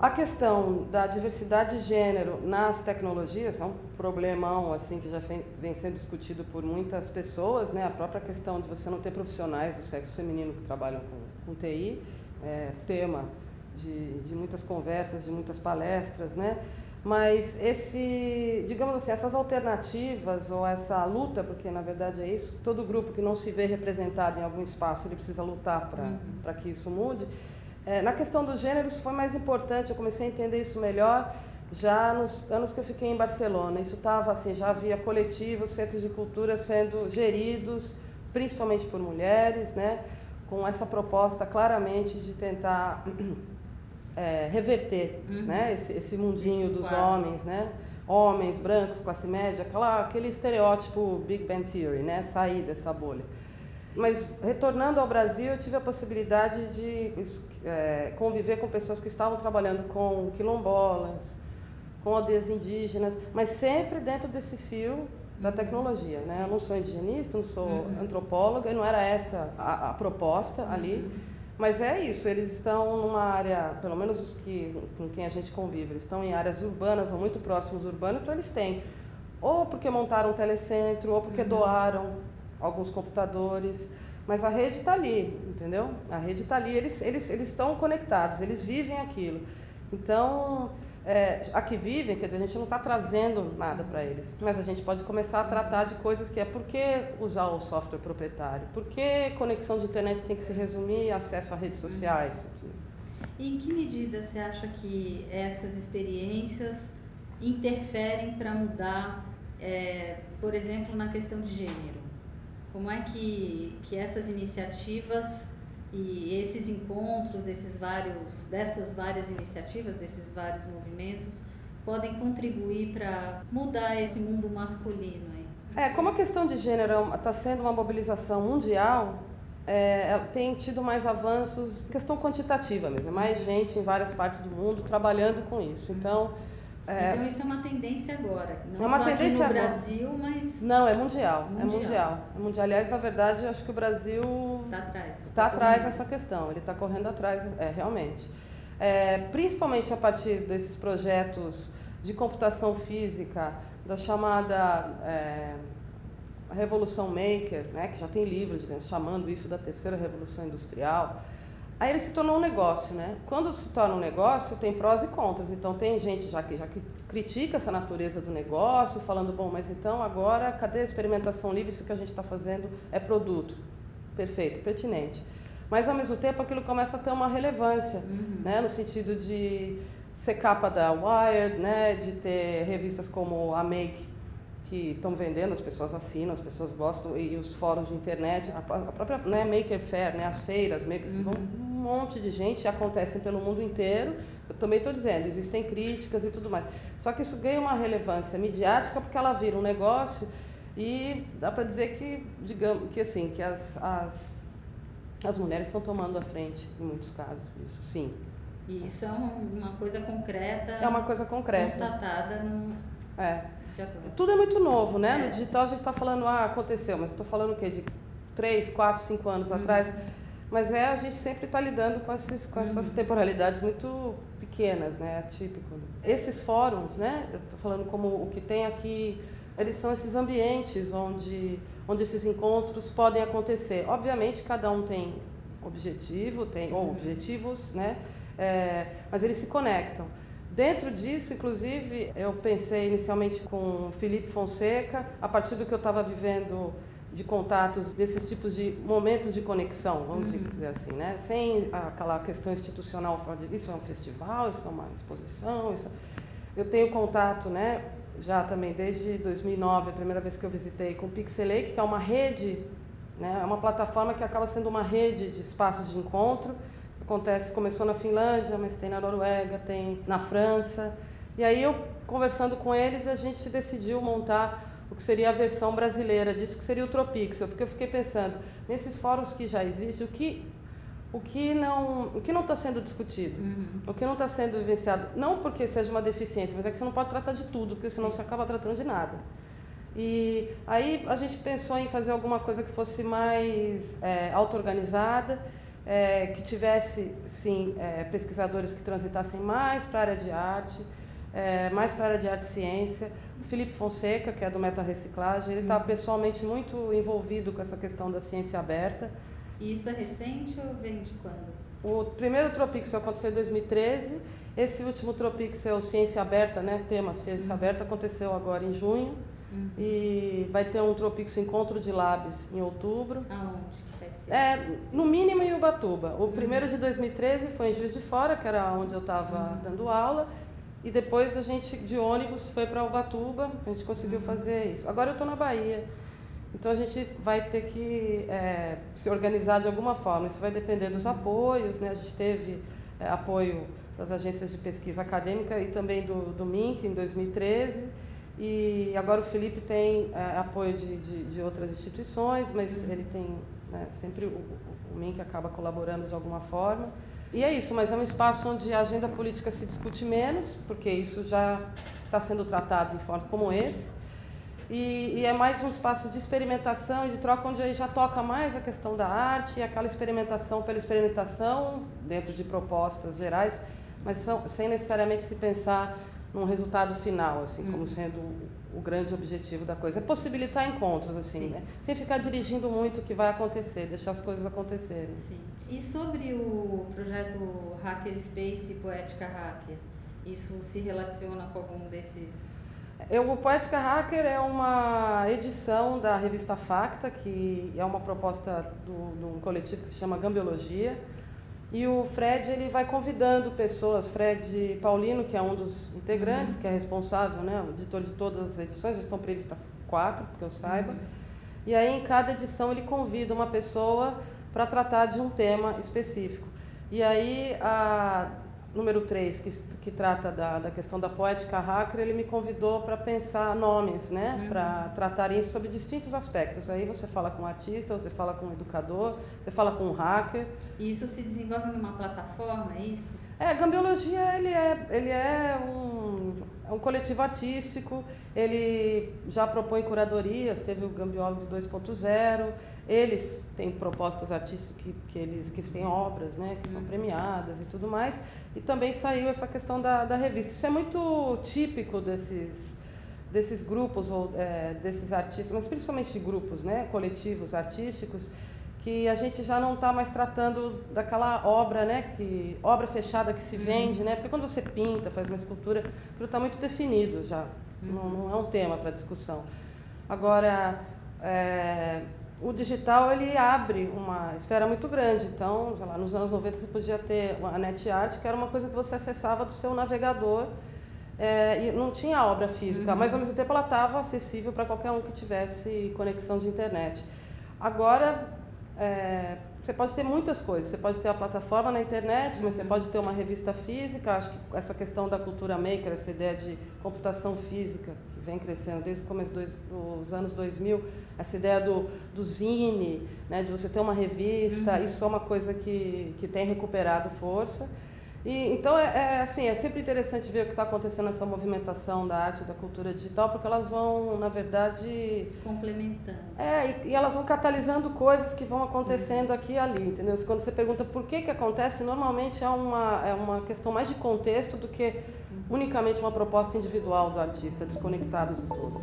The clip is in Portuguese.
A questão da diversidade de gênero nas tecnologias é um problemão assim que já vem sendo discutido por muitas pessoas, né? A própria questão de você não ter profissionais do sexo feminino que trabalham com TI, é tema de muitas conversas, de muitas palestras, né? Mas digamos assim, essas alternativas ou essa luta, porque na verdade é isso, todo grupo que não se vê representado em algum espaço, ele precisa lutar para que isso mude. Na questão do gênero, isso foi mais importante, eu comecei a entender isso melhor já nos anos que eu fiquei em Barcelona. Isso estava assim, já havia coletivos, centros de cultura sendo geridos, principalmente por mulheres, né, com essa proposta claramente de tentar reverter, né, esse mundinho dos homens, né, homens brancos, classe média, aquele estereótipo Big Bang Theory, né, sair dessa bolha. Mas, retornando ao Brasil, eu tive a possibilidade de conviver com pessoas que estavam trabalhando com quilombolas, com aldeias indígenas, mas sempre dentro desse fio da tecnologia, né? Eu não sou indigenista, não sou antropóloga, e não era essa a proposta ali, mas é isso, eles estão numa área, pelo menos os com quem a gente convive, eles estão em áreas urbanas ou muito próximos do urbano, então eles têm, ou porque montaram um telecentro, ou porque doaram alguns computadores, mas a rede está ali, entendeu? A rede está ali, eles estão conectados, eles vivem aquilo. Então, aqui vivem, quer dizer, a gente não está trazendo nada para eles, mas a gente pode começar a tratar de coisas que por que usar o software proprietário? Por que conexão de internet tem que se resumir a acesso a redes sociais? E em que medida você acha que essas experiências interferem para mudar, por exemplo, na questão de gênero? Como é que essas iniciativas e esses encontros dessas várias iniciativas, desses vários movimentos, podem contribuir para mudar esse mundo masculino aí? Como a questão de gênero está sendo uma mobilização mundial, ela tem tido mais avanços, questão quantitativa mesmo, mais gente em várias partes do mundo trabalhando com isso. Então isso é uma tendência agora, não uma só tendência aqui no agora. Brasil, mas... Não, é mundial. É mundial. Aliás, na verdade, acho que o Brasil está atrás dessa questão, ele está correndo atrás, realmente. Principalmente a partir desses projetos de computação física, da chamada Revolução Maker, né, que já tem livros chamando isso da terceira revolução industrial. Aí ele se tornou um negócio, né? Quando se torna um negócio, tem prós e contras. Então tem gente já que critica essa natureza do negócio, falando, bom, mas então agora cadê a experimentação livre? Isso que a gente está fazendo é produto. Perfeito, pertinente. Mas ao mesmo tempo aquilo começa a ter uma relevância, né? No sentido de ser capa da Wired, né? De ter revistas como a Make, que estão vendendo, as pessoas assinam, as pessoas gostam, e os fóruns de internet, a própria, né, Maker Fair, né, as feiras, makers, vão um monte de gente, acontecem pelo mundo inteiro. Eu também estou dizendo, existem críticas e tudo mais. Só que isso ganha uma relevância midiática porque ela vira um negócio e dá para dizer que, digamos, que assim, que as mulheres estão tomando a frente em muitos casos, isso sim. E isso é uma coisa concreta. É uma coisa concreta. Constatada no... Tudo é muito novo, né? No digital a gente está falando, aconteceu, mas estou falando o quê? De 3, 4, 5 anos atrás. Mas a gente sempre está lidando com essas temporalidades muito pequenas, né? Atípico. Esses fóruns, né? Eu estou falando como o que tem aqui, eles são esses ambientes onde esses encontros podem acontecer. Obviamente, cada um tem objetivo, ou objetivos, né? Mas eles se conectam. Dentro disso, inclusive, eu pensei inicialmente com Felipe Fonseca, a partir do que eu estava vivendo de contatos desses tipos de momentos de conexão, vamos dizer assim, né? Sem aquela questão institucional, isso é um festival, isso é uma exposição, eu tenho contato, né, já também desde 2009, a primeira vez que eu visitei, com o Pixelake, que é uma rede, né, é uma plataforma que acaba sendo uma rede de espaços de encontro. Começou na Finlândia, mas tem na Noruega, tem na França. E aí eu, conversando com eles, a gente decidiu montar o que seria a versão brasileira disso, que seria o Tropixel, porque eu fiquei pensando, nesses fóruns que já existem, o que não está sendo discutido, o que não está sendo vivenciado, não porque seja uma deficiência, mas é que você não pode tratar de tudo, porque senão você acaba tratando de nada. E aí a gente pensou em fazer alguma coisa que fosse mais auto-organizada, que tivesse, sim, pesquisadores que transitassem mais para a área de arte, mais para a área de arte e ciência. O Felipe Fonseca, que é do Meta Reciclagem, ele está pessoalmente muito envolvido com essa questão da ciência aberta. E isso é recente ou vem de quando? O primeiro Tropixel aconteceu em 2013, esse último Tropixel Ciência Aberta, né, tema Ciência Aberta, aconteceu agora em junho, e vai ter um Tropixel Encontro de Labs em outubro. Aonde que vai ser? No mínimo em Ubatuba. O primeiro de 2013 foi em Juiz de Fora, que era onde eu estava dando aula, e depois a gente, de ônibus, foi para Ubatuba, a gente conseguiu fazer isso. Agora eu estou na Bahia. Então a gente vai ter que se organizar de alguma forma. Isso vai depender dos apoios, né? A gente teve apoio das agências de pesquisa acadêmica e também do MINC em 2013. E agora o Felipe tem apoio de outras instituições, mas ele tem sempre o MINC acaba colaborando de alguma forma. E é isso, mas é um espaço onde a agenda política se discute menos, porque isso já está sendo tratado em forma como esse. E é mais um espaço de experimentação e de troca, onde aí já toca mais a questão da arte e aquela experimentação pela experimentação, dentro de propostas gerais, mas sem necessariamente se pensar num resultado final, assim, como sendo o grande objetivo da coisa. É possibilitar encontros, assim, né? Sem ficar dirigindo muito o que vai acontecer, deixar as coisas acontecerem. Sim. E sobre o projeto Hackerspace e Poética Hacker, isso se relaciona com algum desses... O Poética Hacker é uma edição da revista Facta, que é uma proposta de um coletivo que se chama Gambiologia. E o Fred, ele vai convidando pessoas, Fred Paulino, que é um dos integrantes, que é responsável, né, o editor de todas as edições, já estão previstas 4, que eu saiba. E aí, em cada edição, ele convida uma pessoa para tratar de um tema específico. E aí, a número 3, que trata da questão da poética hacker, ele me convidou para pensar nomes, né, para tratar isso sobre distintos aspectos. Aí você fala com um artista, você fala com um educador, você fala com um hacker. E isso se desenvolve numa plataforma, é isso? Gambiologia, ele é um coletivo artístico, ele já propõe curadorias, teve o Gambiólogo 2.0, eles têm propostas artísticas que eles têm obras, né, que são premiadas e tudo mais, e também saiu essa questão da revista. Isso é muito típico desses grupos, ou desses artistas, mas principalmente de grupos, né, coletivos artísticos, que a gente já não está mais tratando daquela obra, né, obra fechada que se vende, né, porque quando você pinta, faz uma escultura, aquilo está muito definido já, não é um tema para discussão. Agora, o digital, ele abre uma esfera muito grande. Então, sei lá, nos anos 90 você podia ter a NetArt, que era uma coisa que você acessava do seu navegador, e não tinha obra física, mas ao mesmo tempo ela estava acessível para qualquer um que tivesse conexão de internet. Agora, você pode ter muitas coisas, você pode ter a plataforma na internet, mas você pode ter uma revista física. Acho que essa questão da cultura maker, essa ideia de computação física, que vem crescendo desde o começo dos anos 2000, essa ideia do zine, né, de você ter uma revista, isso é uma coisa que tem recuperado força. Então, assim, é sempre interessante ver o que está acontecendo nessa movimentação da arte e da cultura digital, porque elas vão, na verdade... complementando. E elas vão catalisando coisas que vão acontecendo aqui e ali, entendeu? Quando você pergunta por que acontece, normalmente é uma questão mais de contexto do que unicamente uma proposta individual do artista, desconectado do todo.